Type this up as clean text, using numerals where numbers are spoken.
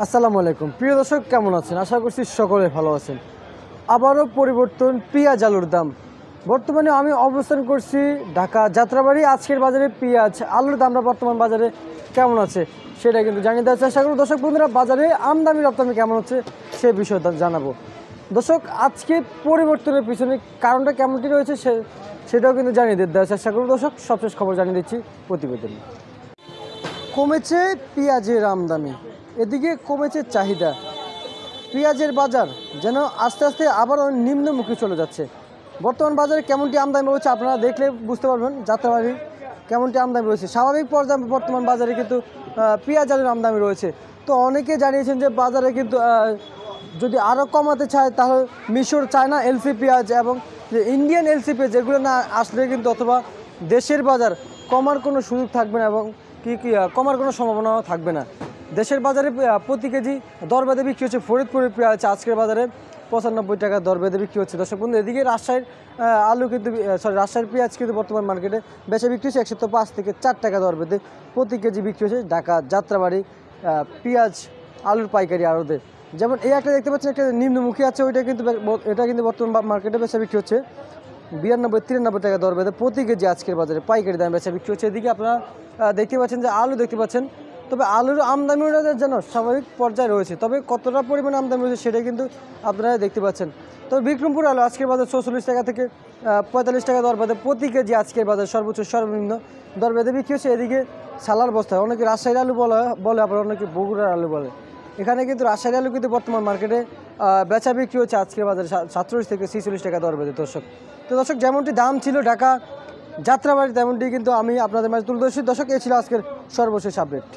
আসসালামু আলাইকুম প্রিয় দর্শক, কেমন আছেন? আশা করছি সকলে ভালো আছেন। আবারও পরিবর্তন পেঁয়াজ আলুর দাম। বর্তমানে আমি অবস্থান করছি ঢাকা যাত্রাবাড়ি। আজকের বাজারে পেঁয়াজ আলুর দামটা বর্তমান বাজারে কেমন আছে সেটা কিন্তু জানিয়ে দেওয়ার চেষ্টা করব। দর্শক বন্ধুরা, বাজারে আমদানি রপ্তানি কেমন হচ্ছে সে বিষয়টা জানাবো। দর্শক, আজকে পরিবর্তনের পিছনে কারণটা কেমনটি রয়েছে সেটাও কিন্তু জানিয়ে দেওয়ার চেষ্টা করব। দর্শক, সবশেষ খবর জানিয়ে দিচ্ছি প্রতিবেদনে। কমেছে পেঁয়াজের আমদানি, এদিকে কমেছে চাহিদা। পেঁয়াজের বাজার যেন আস্তে আস্তে আবারও নিম্নমুখী চলে যাচ্ছে। বর্তমান বাজারে কেমনটি আমদানি রয়েছে আপনারা দেখলে বুঝতে পারবেন যাত্রাবাড়ি কেমনটি আমদানি রয়েছে। স্বাভাবিক পর্যায়ে বর্তমান বাজারে কিন্তু পেঁয়াজ আলুর আমদানি রয়েছে। তো অনেকে জানিয়েছেন যে বাজারে কিন্তু যদি আরও কমাতে চায় তাহলে মিশর, চায়না এলসি পেঁয়াজ এবং যে ইন্ডিয়ান এলসি পেঁয়াজ এগুলো না আসলে কিন্তু অথবা দেশের বাজার কমার কোনো সুযোগ থাকবে না এবং কমার কোনো সম্ভাবনাও থাকবে না। দেশের বাজারে প্রতি কেজি দর বেঁধে বিক্রি হচ্ছে। ফরিদপুরের পেঁয়াজ আজকের বাজারে 95 টাকা দর বেঁধে বিক্রি হচ্ছে। দর্শক বন্ধু, এদিকে রাজশাহীর আলু কিন্তু রাজশাহীর পেঁয়াজ কিন্তু বর্তমান মার্কেটে বেচা বিক্রি হচ্ছে 105 থেকে 4 টাকা দর বেঁধে প্রতি কেজি বিক্রি হচ্ছে ঢাকা যাত্রাবাড়ি পেঁয়াজ আলুর পাইকারি আড়তে। যেমন এই একটা দেখতে পাচ্ছেন, একটা নিম্নমুখী আছে, এটা কিন্তু বর্তমান মার্কেটে বেচা বিক্রি হচ্ছে 92-93 টাকা দর বেঁধে প্রতি কেজি আজকের বাজারে পাইকারি দামে বেচা বিক্রি হচ্ছে। এদিকে আপনারা দেখতে পাচ্ছেন যে আলু দেখতে পাচ্ছেন, তবে আলুর আমদানিটা যেন স্বাভাবিক পর্যায়ে রয়েছে, তবে কতটা পরিমাণ আমদানি রয়েছে সেটা কিন্তু আপনারা দেখতে পাচ্ছেন। তবে বিক্রমপুর আলু আজকের বাজার 44 টাকা থেকে 45 টাকা দর বেঁধে প্রতি কেজি আজকের বাজার সর্বোচ্চ সর্বনিম্ন দর বেঁধে বিক্রি হচ্ছে। এদিকে সালার বস্তা, অনেকে রাজশাহীর আলু বলে আবার অনেকে বগুড়ার আলু বলে। এখানে কিন্তু রাজশাহীর আলু কিন্তু বর্তমান মার্কেটে বেচা বিক্রি হচ্ছে আজকের বাজারে 47 থেকে 46 টাকা দর বেঁধে। দর্শক, যেমনটি দাম ছিল ঢাকা যাত্রাবাড়ি তেমনটি কিন্তু আমি আপনাদের মাঝে তুলে ধরছি। দর্শক, এই ছিল আজকের সর্বশেষ আপডেট।